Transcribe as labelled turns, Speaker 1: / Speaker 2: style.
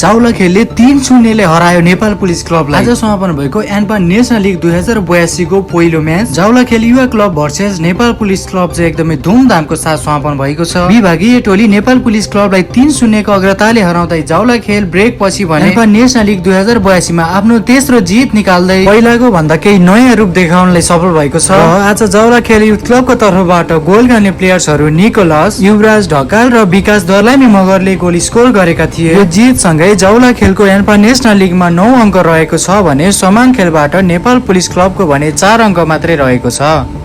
Speaker 1: जाउला खेलले 3-0 ले हरायो नेपाल पुलिस क्लबलाई। आज समापन भएको एन्पा नेशनल लिग 2082 को पहिलो म्याच जाउला खेल युवा club versus Nepal police club चाहिँ एकदमै धुमधामको साथ समापन भएको छ। विभागीय टोली नेपाल पुलिस क्लबलाई 3-0 को अग्रताले हराउँदै जाउला खेल ब्रेक पछि भने एन्पा नेशनल लिग 2082 मा आफ्नो तेस्रो जित निकाल्दै पहिलाको भन्दा केही नयाँ रूप देखाउनलाई सफल भएको छ। आज जाउला खेल युथ क्लबको तर्फबाट गोल गर्ने प्लेयर्सहरू निकोलस, युवराज ढकाल र विकास दर्लामी मगरले गोल स्कोर गरेका थिए। यो जित सँगै जाउला खेलको एन्पा नेशनल लिगमा 9 अङ्क रहेको छ भने समान खेलबाट नेपाल पुलिस क्लबको भने 4 अङ्क मात्रै रहेको छ।